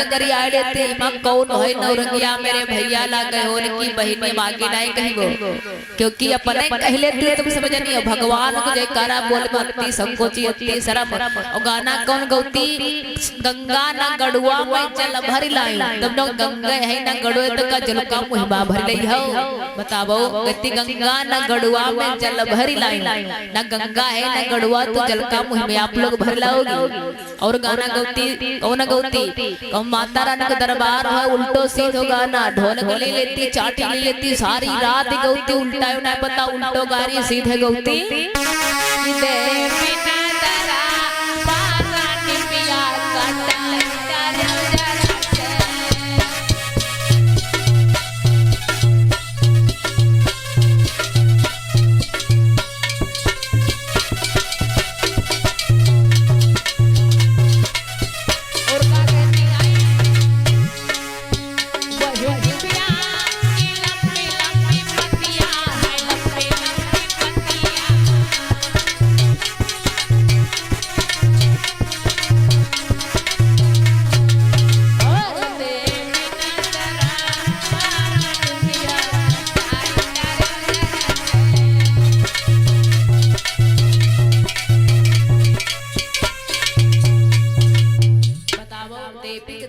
के गरिया लेते मां कौन है नौरंगिया मेरे भैया ला गए हो की बहिनी मांगे नहीं कहिबो क्योंकि अपने कह लेते तुम समझ नहीं हो भगवान को जयकारा बोल मत्ती संकोची अति शर्म और गाना कौन गौती गंगा ना गड़ुआ में जल भर लाई तब न गंगा है ना गड़ुए तो का जल का मुहिमा भर लई हो बताओ गति गंगा ना गड़ुआ में जल भर लाई ना गंगा है ना गड़ुआ तो जल का मुहिमा आप लोग भर लाओगे और गाना गौती कौन गौती और माता रानी का दरबार है उल्टो सीधो गाना ढोलक ले लेती चाटी ले लेती सारी रात गौती उल्टा ना पता उल्टो गारी सीधे गौती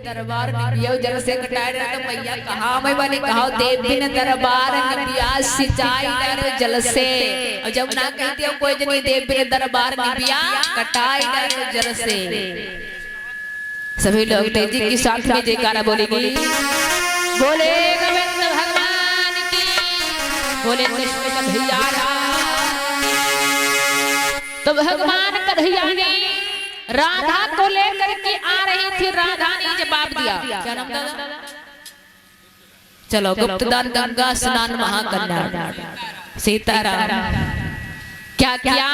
दरबार निबियो जल से कटाए तो मैया कहा मैं बनी कहा देवी ने दरबार निबिया सिंचाई डर जल से और जब ना कहती हो कोई जनी देवी ने दरबार निबिया कटाई डर जल से सभी लोग तेजी की साथ में जयकारा बोलेंगे बोले गोविंद भगवान की बोले कृष्ण कन्हैया तो भगवान कन्हैया ने राधा को लेकर के आ रही थी राधा ने जवाब दिया क्या नाम था चलो गुप्तदान गंगा स्नान महाकन्या सीताराम क्या क्या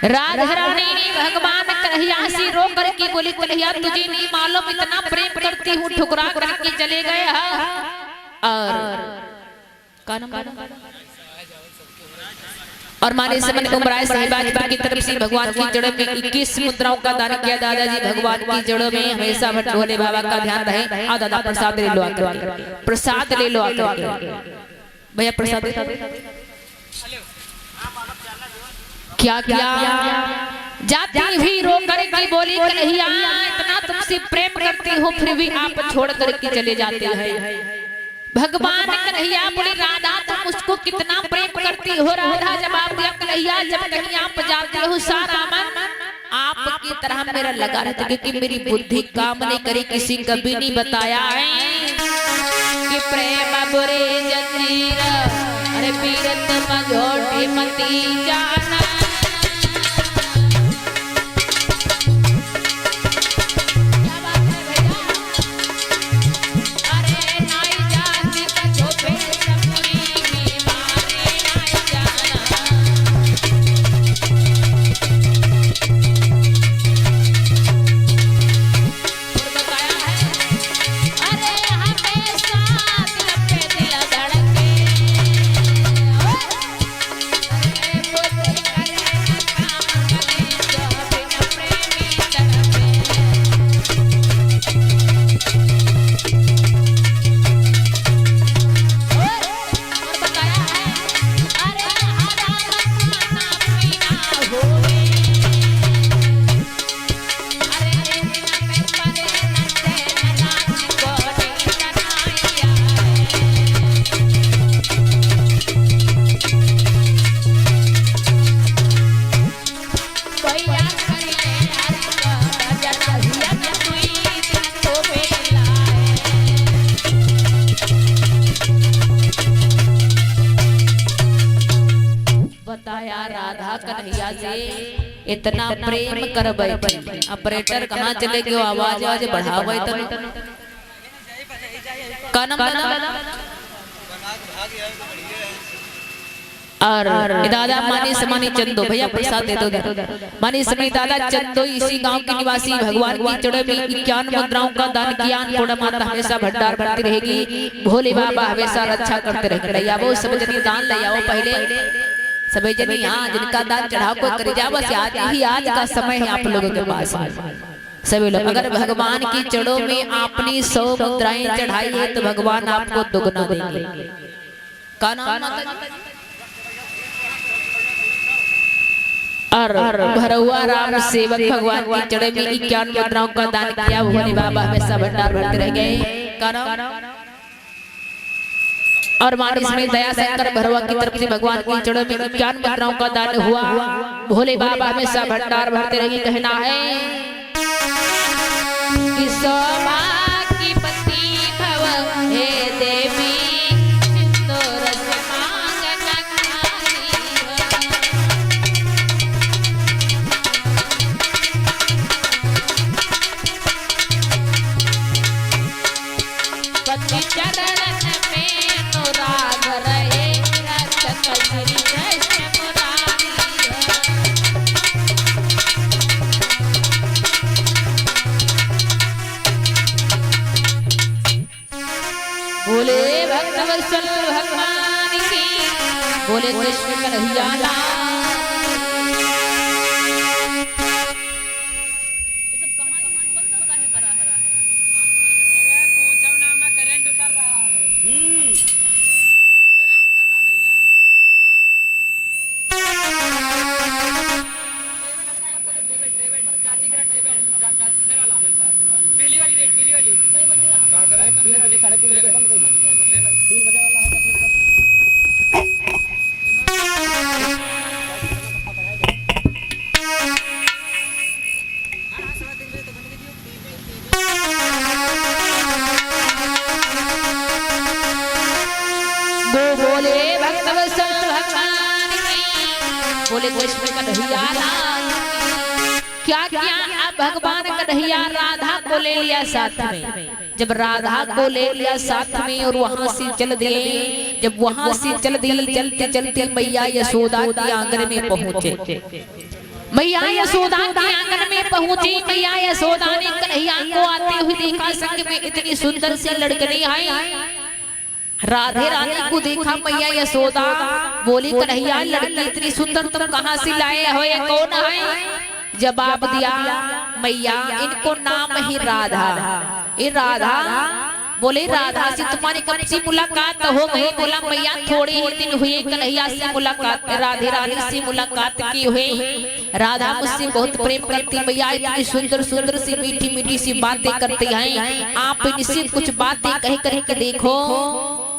राधा रानी ने भगवान कन्हैया से रो करके बोली कन्हैया तुझे नहीं मालूम इतना प्रेम करती हूँ ठुकरा करके चले गए और माने समय उमराय साहिबा की तरफ से भगवान की जड़ों में 21 मुद्राओं का दान किया दादाजी भगवान की जड़ों में हमेशा भोले बाबा का ध्यान रहे आ दादा प्रसाद ले लो आकर प्रसाद ले लो आकर भैया प्रसाद क्या क्या जाती हुई रो करके बोली कन्हैया इतना तुमसे प्रेम करती हूँ फिर भी आप छोड़ करके चले जाते हैं भगवान कन्हैया बोली राधा तुम उसको कितना प्रेम करती हो राधा जवाब दिया कन्हैया जब कहीं आप जाते हो सारा मन आपकी तरह मेरा लगा रहता क्योंकि मेरी बुद्धि काम नहीं करी किसी कभी नहीं बताया कि प्रेम बुरे जंजीर अरे पीरत मझोटी मती जाना कन्हैया से इतना प्रेम कर बैठी ऑपरेटर कहाँ चले गए आवाज आवाज बढ़ावे और दादा मानी समानी चंदो भैया प्रसाद दे दो मानी समानी दादा चंदो इसी गांव के निवासी भगवान की जड़ों में 51 मुद्राओं का दान किया थोड़ा माता हमेशा भंडार भरती रहेगी भोले बाबा हमेशा रक्षा करते रहेंगे वो सब जनी दान ले आओ पहले सभी जनी यहाँ जिनका दान चढ़ाओ को कर जाओ बस आज ही आज का समय है आप लोगों के पास सभी लोग अगर भगवान की चरणों में आपने 100 मुद्राएं चढ़ाई है तो भगवान आपको दुगना देंगे। का नाम और भरहुआ राम सेवक भगवान की चढ़े में 51 मुद्राओं का दान किया। भोले बाबा हमेशा भंडार भरते रह गए। और मानस में दया शंकर भरवा की तरफ से भगवान की चरणों में 51 मुद्राओं का दान हुआ। भोले बाबा हमेशा भंडार भरते रहेंगे। कहना है कि सौभाग्यवती भव हे देवी सिंदूर से मांगन पति चरण में अनुराग रहे रक्षक श्री कृष्ण मुरारी। बोले भक्तवत्सल भगवान की, बोले कृष्ण कन्हैया लाल। बोले कृष्ण कन्हैया लाल। क्या किया अब भगवान कन्हैया राधा को ले लिया साथ में। जब राधा को ले लिया साथ में और वहां से चल दिए। जब वहां से चल दिए चलते चलते मैया यशोदा के आंगन में पहुंचे। मैया यशोदा के आंगन में पहुंची। मैया यशोदा ने कन्हैया को आते हुए देखा। संग में इतनी सुंदर सी लड़कनी आई। राधे रानी को देखा मैया यशोदा। बोली कन्हैया लड़की इतनी सुंदर तुम कहाँ से लाए हो, ये कौन है? जवाब दिया मैया इनको नाम ही राधा। ये राधा। बोले राधा से तुम्हारी कब से मुलाकात हो गई? बोला मैया थोड़े ही दिन हुए कन्हैया से मुलाकात, राधे रानी से मुलाकात की हुई। राधा मुझसे बहुत प्रेम करती। मैया इतनी सुंदर सुंदर सी मीठी मीठी सी बातें करती हैं। आप इनसे कुछ बातें कह करके देखो।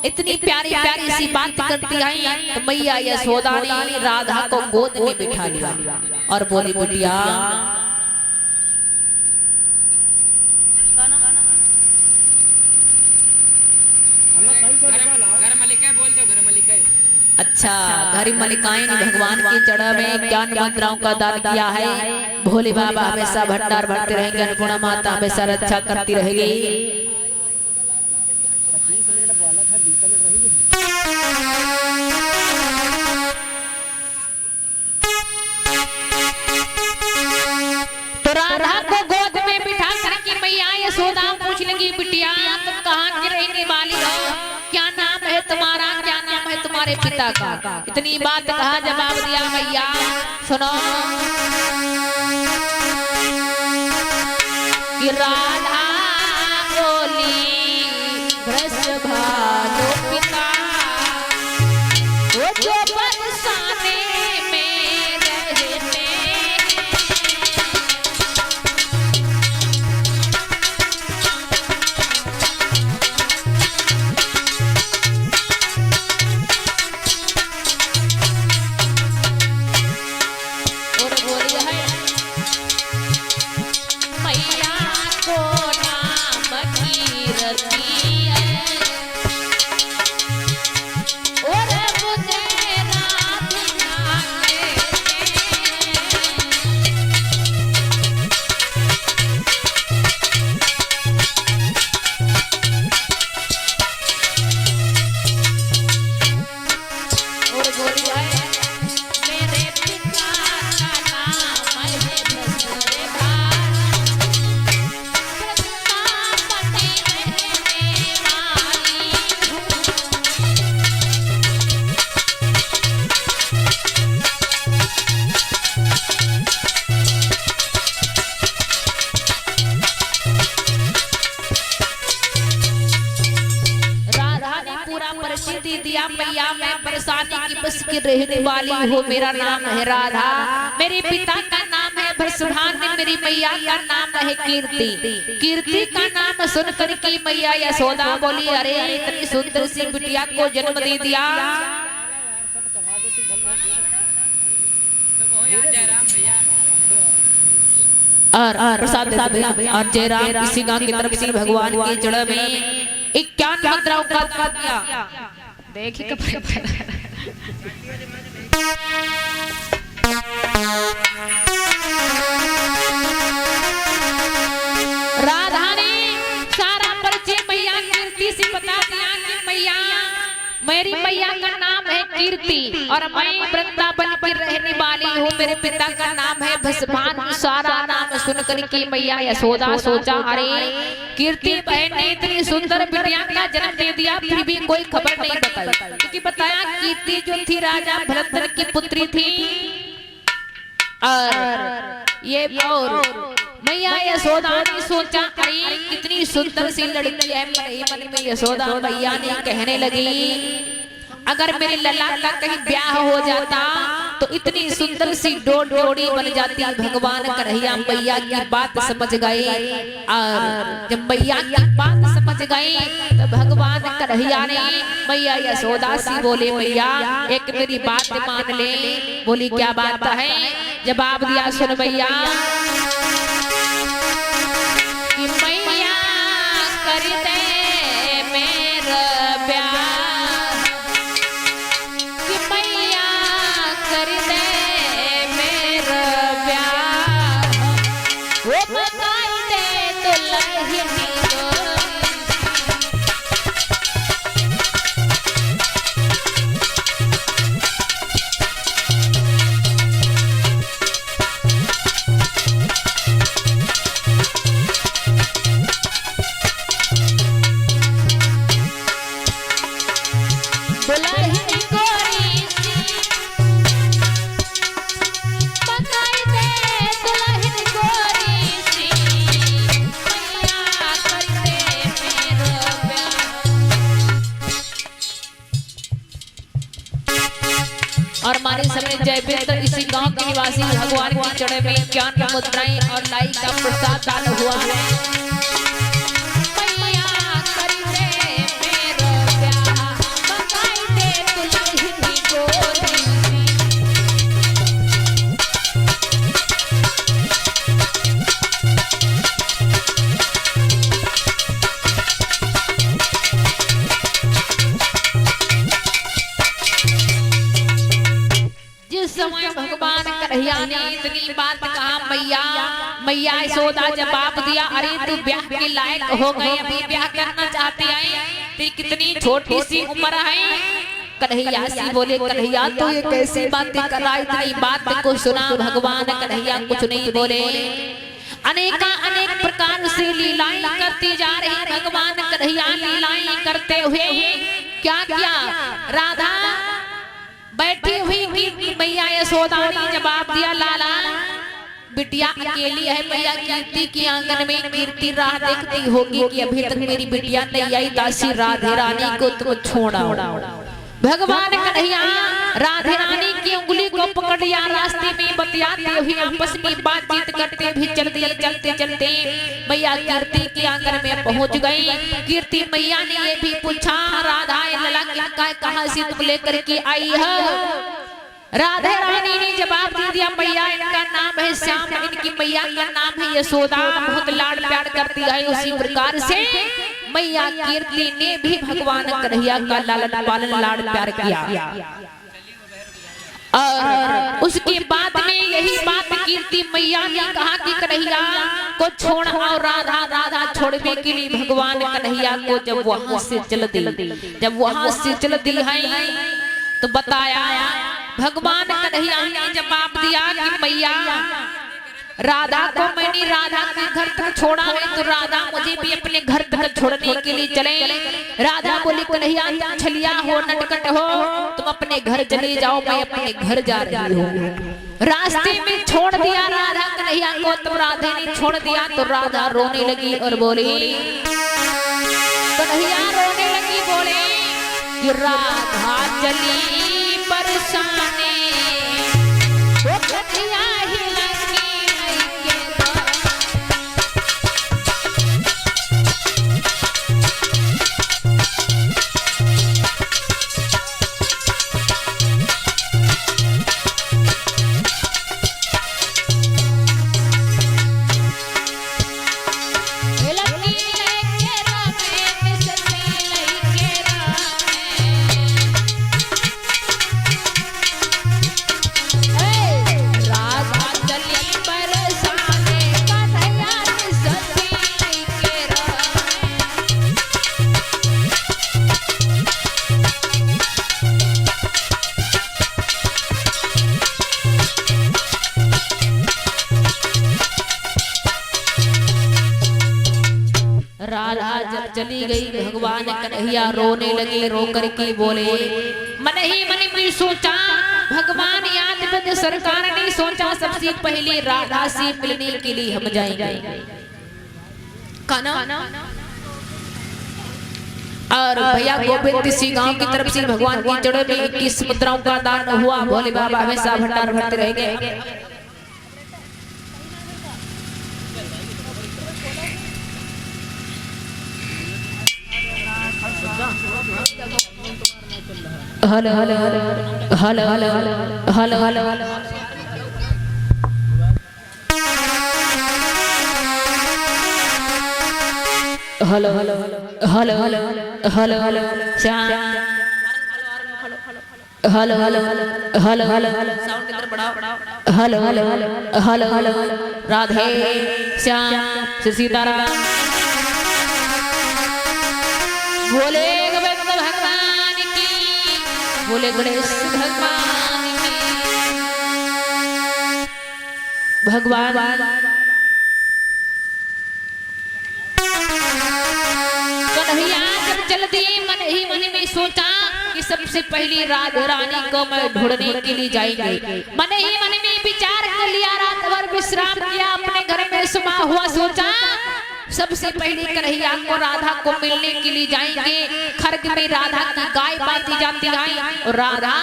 इतनी प्यारी प्यारी सी बात करती हैं। तो मैया यशोदा ने राधा को गोद में बिठा लिया और बोली बिटिया घर मलिका बोल दो। घर मलिका अच्छा घर मलिकाएं ने भगवान की चढ़ा में 51 मुद्राओं का दान किया है। भोले बाबा हमेशा भंडार भरते रहेंगे। अन्नपूर्णा माता हमेशा रक्षा करती रहेगी। तो राधा को गोद में बिठा करके मैया यशोदा पूछ लगी बिटिया तुम कहाँ की रहने वाली हो? क्या नाम है तुम्हारा? क्या नाम है तुम्हारे पिता का? इतनी बात कहा। जवाब दिया मैया सुनो कि राधा बोली वृषभानु पिता वो जो बरसाने में रहते और बोली है मैया को नाम कीरती है। दे दिया मैया, मैं परेशानी की बस की रहने वाली हूँ, मेरा नाम है राधा, मेरे पिता का नाम है भरसभान, मेरी मैया का नाम है कीर्ति। कीर्ति का नाम सुन कर की मैया यशोदा बोली, अरे इतनी सुंदर सी बिटिया को जन्म दे दिया। और प्रसाद और जयराम किसी गांव की तरफ से भगवान की जड़ में 51 मुद्राओं का दिया। देखिए राधा ने सारा परिचय मैया कीर्ति से बता दिया कि मैया मेरी मैया का नाम है कीर्ति और मैं वृंदावन की रहने वाली हूँ, मेरे पिता का नाम है भसभान। सारा नाम सुनकर की मैया यशोदा सोचा, अरे कीर्ति बहन ने इतनी सुंदर बिटिया का जन्म दे दिया, फिर भी कोई खबर नहीं बताई, क्योंकि बताया कीर्ति जो थी राजा भरतन की पुत्री थी। और ये और मैया यशोदा ने सोचा, अरे कितनी सुंदर सी लड़की है, मन में यशोदा मैया ने कहने लगी, अगर मेरे लला का कहीं ब्याह हो जाता तो इतनी सुंदर सी जोड़ी बन जाती। भगवान कन्हैया मैया की बात समझ गए, और जब मैया की बात समझ गए तो भगवान कन्हैया ने मैया यशोदा से बोले, मैया एक मेरी बात मान ले। बोली क्या बात है? जवाब दिया, सुन मैया कि मैया कर दे मेरा ब्याह, कि मैया कर दे मेरा ब्याह, वो बताई दे दुल्हन और हमारे समय जयवेंद्र इसी गांव के निवासी भगवान की चढ़े में 51 मुद्राएं और लाई का प्रसाद दान हुआ है। भगवान कन्हैया ने इतनी बात कहा, मैया यशोदा जवाब दिया, अरे तू ब्याह के लायक हो गए, अभी ब्याह करना चाहती है, तेरी कितनी छोटी सी उम्र है। कन्हैया से बोले, कन्हैया तो ये कैसी बातें कर रहा है? इतनी बात को सुना भगवान कन्हैया कुछ नहीं बोले। अनेक प्रकार से लीलाएं करती जा रही भगवान कन्हैया। लीलाएं करते हुए क्या किया? राधा बैठी हुई मैया यशोदा ने जवाब दिया, लाला बिटिया अकेली है, मैया कीर्ति के आंगन में कीर्ति राह देखती होगी कि अभी तक मेरी बिटिया नहीं आई, दासी राधे रानी को तुम छोड़ा। भगवान कन्हैया राधे रानी की उंगली को पकड़ लिया, रास्ते में बतियाते हुए आपस में बातचीत करते भी चलते चलते मैया कीर्ति के आंगन में पहुंच गई। कीर्ति मैया ने ये भी पूछा, राधा लला कहाँ से तुम लेकर के आई है? राधे रानी ने जवाब दे दिया, मैया इनका नाम है श्याम, इनकी मैया का नाम है यशोदा, बहुत लाड प्यार करती है। उसी प्रकार से मैया कीर्ति ने भी भगवान कन्हैया का लालन पालन लाड प्यार किया। और उसके बाद में यही बात कीर्ति मैया ने कहा कि कन्हैया को छोड़, और राधा छोड़ने के लिए भगवान कन्हैया को जब वहां से चल दी है तो बताया भगवान कन्हैया ने जवाब दिया कि मैया राधा को मैंने राधा के घर तक छोड़ा है, तो राधा मुझे भी अपने घर तक छोड़ने के लिए चले। राधा बोली, कन्हैया तुम छलिया हो, नटखट हो, तुम अपने घर चले जाओ, मैं अपने घर जा रही हूँ। रास्ते में छोड़ दिया राधा कन्हैया को, तब राधा ने छोड़ दिया तो राधा रोने लगी और बोली, कन्हैया रोने लगी, बोले कि राधा चली बरसाने वो कन्हैया ही लगी के द्वार। राधा जब चली गई भगवान कन्हैया रोने लगे, रो करके बोले मन ही मन में सोचा भगवान याद बद सरकार ने सोचा सबसे पहले राधा से मिलने के लिए हम जाएंगे काना। और भैया गोविंद सिंह गांव की तरफ से भगवान की जड़ों में 21 मुद्राओं का दान हुआ। भोले बाबा हमेशा भंडार भरते रहेंगे। Hello hello hello hello hello hello hello hello hello hello hello hello hello hello Shyam hello hello hello hello sound की तरफ बढ़ाओ। Hello hello hello hello Radhe Shyam Sitaram Bhole भगवान की, भोले गणेश भगवान की। भगवान कन्हैया जब चल दिए मन ही मन में सोचा कि सबसे पहली राधा रानी को मैं ढूंढने के लिए जाएंगे। मन ही मन में विचार कर लिया, रात भर विश्राम किया, अपने घर में समा हुआ सोचा सबसे पहले कन्हैया को राधा को मिलने के लिए जाएंगे। खर्ग में राधा की गाय बांधी जाती आई और राधा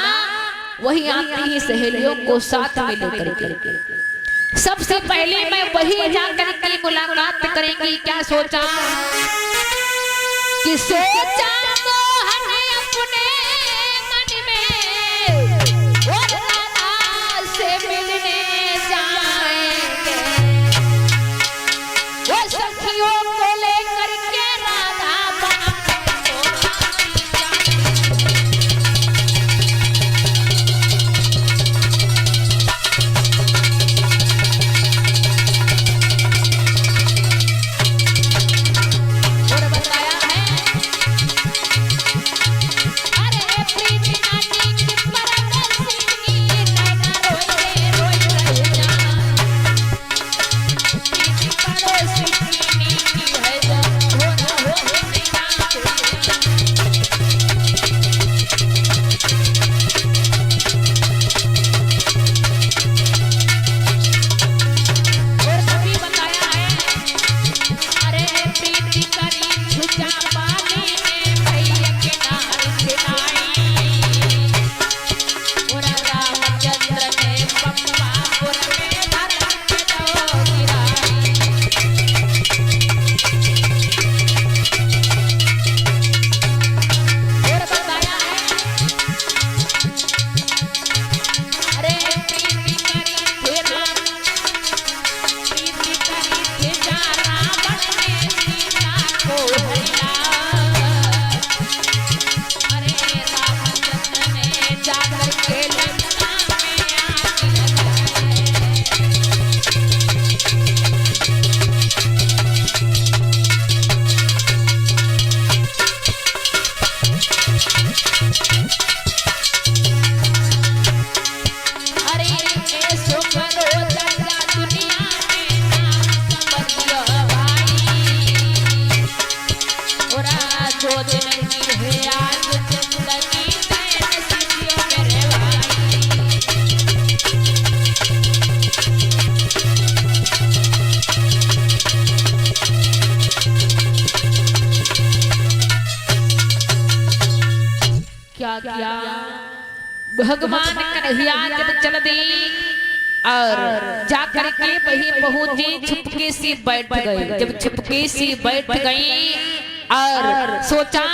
वही आती ही सहेलियों को साथ में लेकर के। सबसे पहले मैं वही जाकर के मुलाकात करेंगी। क्या सोचा कि सोचा मोहन अपने मन में और राधा से मिलने जाएंगे। वो सखियों को लेकर के राधा और बताया है अरे किया भगवान कन्हैया जब चल दी और जाकर के वही पहुंचे चुपके से बैठ गए। जब चुपके से बैठ गई और सोचा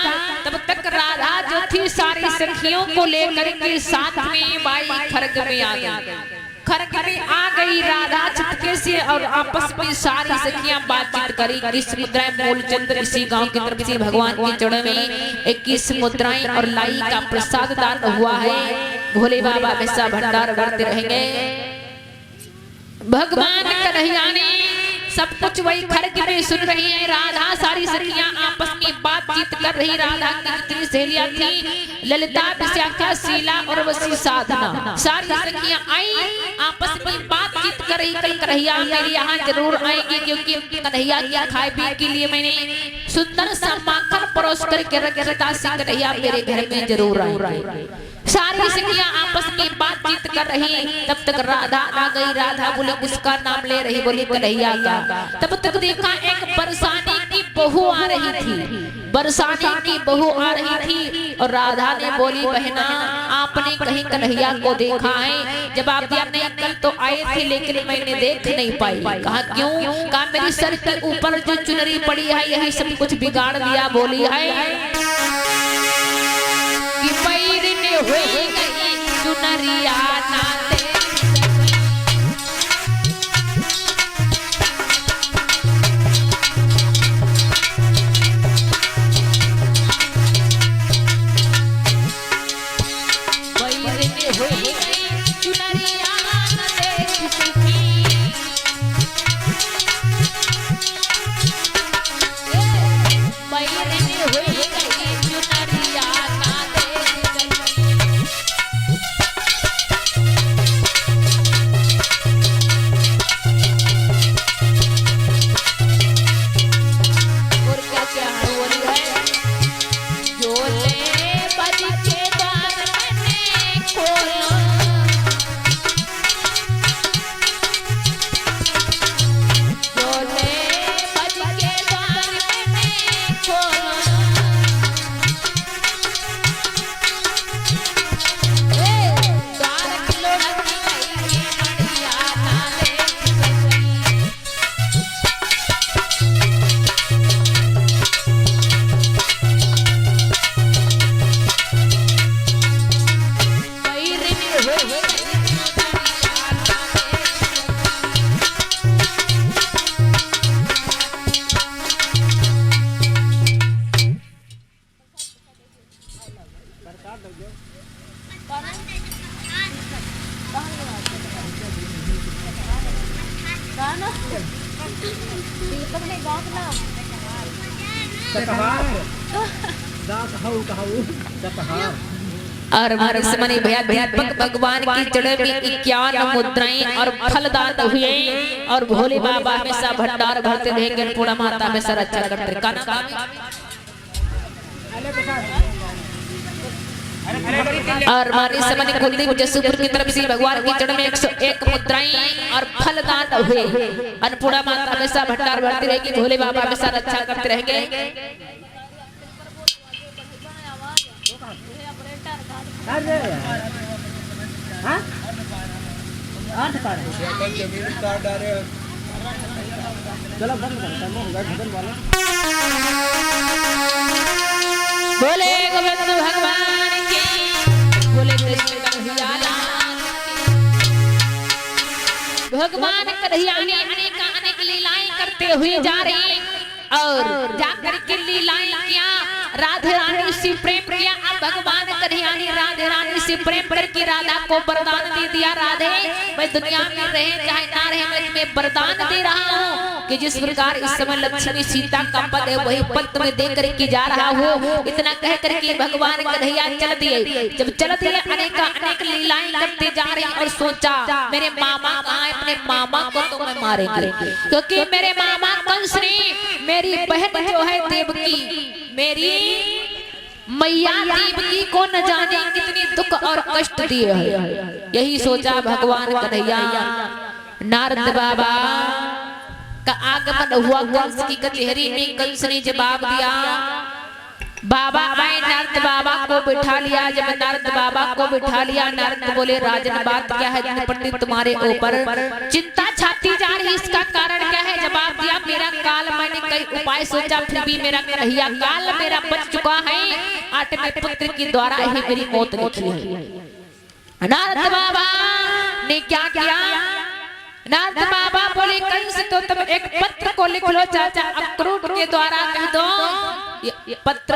तब तक राधा जो थी सारी सखियों को लेकर के साथ में बाई खरग में आ गई। खरग में आ गई राधा चुपके से और आपस में सारी सखियां बातचीत करी। 21 मुद्राएं मूलचंद्र इसी गांव की तरफ से भगवान के चरण में 21 मुद्राएं और लाई का प्रसाद दान हुआ है। भोले बाबा हमेशा भंडार भरते रहेंगे। भगवान कन्हैया ने सब कुछ वही खरग में सुन रही है। राधा सारी सखियां आपस में बातचीत कर रही। राधा की जितनी सहेलियां थी ललिता, विशाखा, शीला और वसी साधना, सारी सखियां आई आपस में बातचीत कर रही। कल कन्हैया मेरे यहाँ जरूर आएंगे क्योंकि कन्हैया की खाए पीने के लिए मैंने सुंदर सा माखन परोस करके रखा। कन्हैया मेरे घर में जरूर आए। सारी सखियां आपस में बातचीत कर रही। तब तक राधा आ गई। राधा बोले उसका नाम ले रही, बोली कन्हैया का। तब तक देखा एक बरसाने की बहू आ रही थी। बरसाने की बहू आ रही थी और राधा ने बोली बहना आपने कहीं कन्हैया को देखा है? जवाब दिया नहीं, कल तो आए थे लेकिन मैंने देख नहीं पाई। कहा क्यों? कहा मेरी सर के ऊपर जो चुनरी पड़ी है यही सब कुछ बिगाड़ दिया। बोली है कि पैर ने हुई गई चुनरिया ना दे। और हमारे समझ भैया भगवान की चढ़े में 51 मुद्राएं और फलदान हुए और भोले बाबा हमेशा भंडार भरते रहेंगे। पूरा माता में सर अच्छा करते और हमारे समझ कुलदीप जसूपुर की तरफ से भगवान की चढ़े में 101 मुद्राएं और फलदान हुए। अन्नपूर्णा माता हमेशा भंडार भरती रहेगी। भोले बाबा हमेशा अच्छा करते रहेंगे। बोले गोविंद भगवान की, बोले कृष्ण कन्हैया लाल की। भगवान कन्हैया ने अनेक लीलाएं करते हुए जा रहे और जाकर के लीलाएं किया। राधे रानी से प्रेम किया। अब भगवान कन्हैया ने राधे रानी से प्रेम करके राधा को वरदान दे दिया। राधे मैं दुनिया में रहे चाहे ना रहे मैं तुम्हें वरदान दे रहा हूँ कि जिस प्रकार इस समय लक्ष्मी सीता का पद है वही पद तुम्हें दे करके जा रहा हूँ। इतना कह करके भगवान कन्हैया चल दिए। जब चल दिए अनेक लीलाएं करते जा रहे और सोचा मेरे मामा कहाँ है? अपने मामा को तो मैं मारेंगे क्योंकि मेरे मामा कंस ने मेरी बहन जो है देवकी, मेरी मैया देवकी को न जाने कितनी दुख और कष्ट दिए है। यही सोचा भगवान कन्हैया। नारद बाबा का आगमन हुआ कंस की कचहरी में। कंस ने जवाब दिया बाबा मैं नारद बाबा को बिठा लिया। जब नारद बाबा को बिठा लिया, नारद बोले राजन बात क्या है, दिन प्रतिदिन तुम्हारे ऊपर चिंता छाती जा रही, इसका कारण क्या है? जवाब दिया मेरा काल, मैंने कई उपाय सोचा फिर भी मेरा कन्हैया काल मेरा बच चुका है। 8वें पुत्र के द्वारा ही मेरी मौत लिखी है। नारद बाबा ने क्या किया? नारद बाबा बोले कंस तो तुम एक पत्र को लिख लो चाचा, अक्रूर के द्वारा कह दो ये पत्र,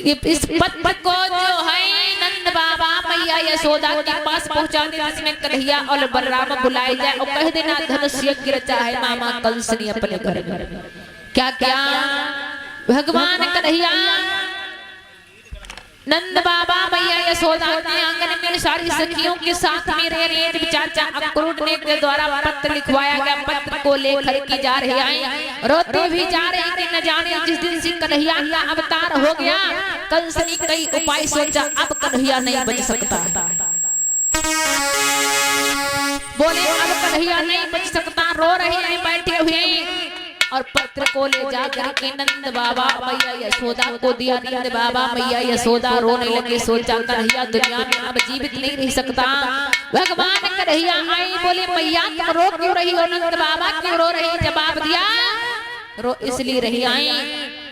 इस पत्र को जो है नंद बाबा मैया यशोदा के पास पहुंचा देना, जिसमें कन्हैया और बलराम बुलाए जाए और कह देना धनुष यज्ञ रचा है मामा कंस ने अपने घर में। क्या क्या भगवान कन्हैया नंद बाबा मैया यशोदा ने आंगन में सारी सखियों के साथ में रह रहे चाचा अक्रूर ने के द्वारा पत्र लिखवाया गया। पत्र को लेकर के जा रहे आए, रोते भी जा रहे कि न जाने जिस दिन से कन्हैया का अवतार हो गया, कंस ने कई उपाय सोचा, अब कन्हैया नहीं बच सकता। बोले अब कन्हैया नहीं बच सकता, रो रहे हैं बैठे हुए। और पत्र को ले जाकर के नंद बाबा मैया यशोदा को दिया। नंद बाबा मैया यशोदा रोने लगे, सोचा कन्हैया दुनिया में अब जीवित नहीं रह सकता। भगवान कन्हैया आई, बोले मैया तुम रो क्यों रही हो? नंद बाबा क्यों रो रही? जवाब दिया रो इसलिए रही आई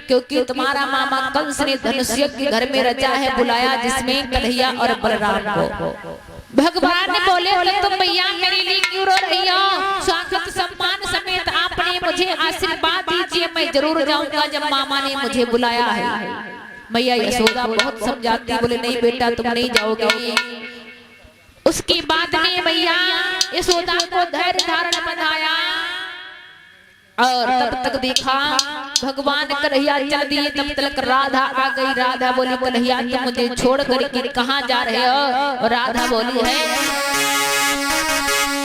क्योंकि तुम्हारा मामा कंस ने धनुष यज्ञ घर में रचा है, बुलाया जिसमें कन्हैया और बलराम को। भगवान ने बोले तुम मैया मेरे लिए क्यों रो रही हो? स्वागत सम्मान समेत आपने मुझे आशीर्वाद दीजिए, मैं जरूर जाऊंगा जब मामा ने मुझे बुलाया है। मैया यशोदा बहुत समझाती, बोले नहीं बेटा तुम नहीं जाओगे। उसके बाद में मैया यशोदा को धैर्य धारण बंधाया और तब तक देखा भगवान कन्हैया चल दिए। तब तक राधा आ गई। राधा बोली कन्हैया तुम मुझे छोड़ कर कहाँ जा रहे हो? और राधा बोली है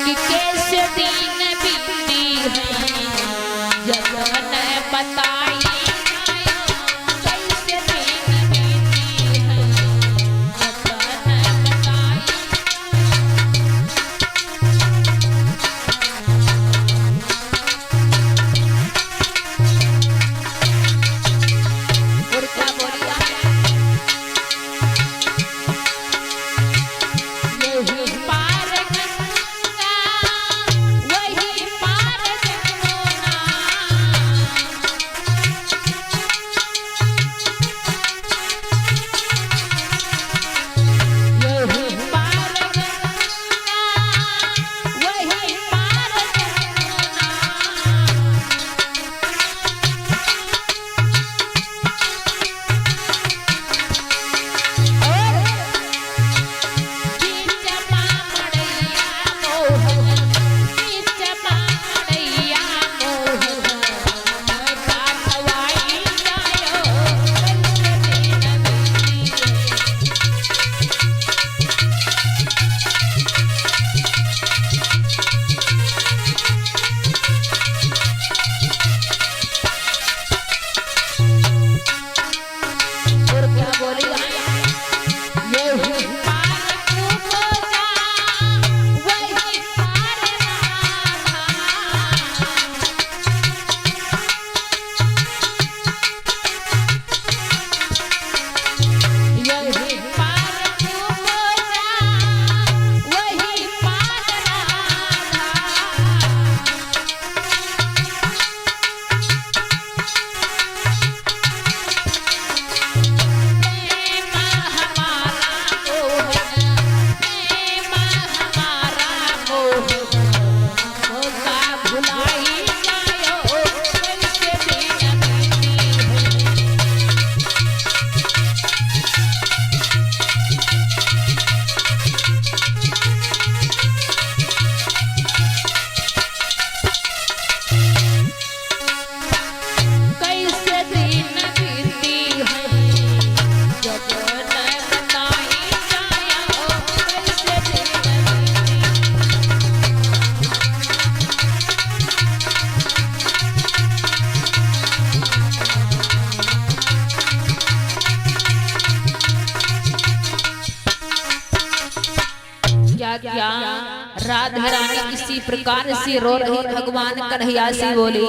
कि कैसे दिन बीती है जब न बताई, कैसे दिन बीती है जब न बताई। क्या राधा रानी इसी प्रकार से रो रही। भगवान कन्हैया से बोली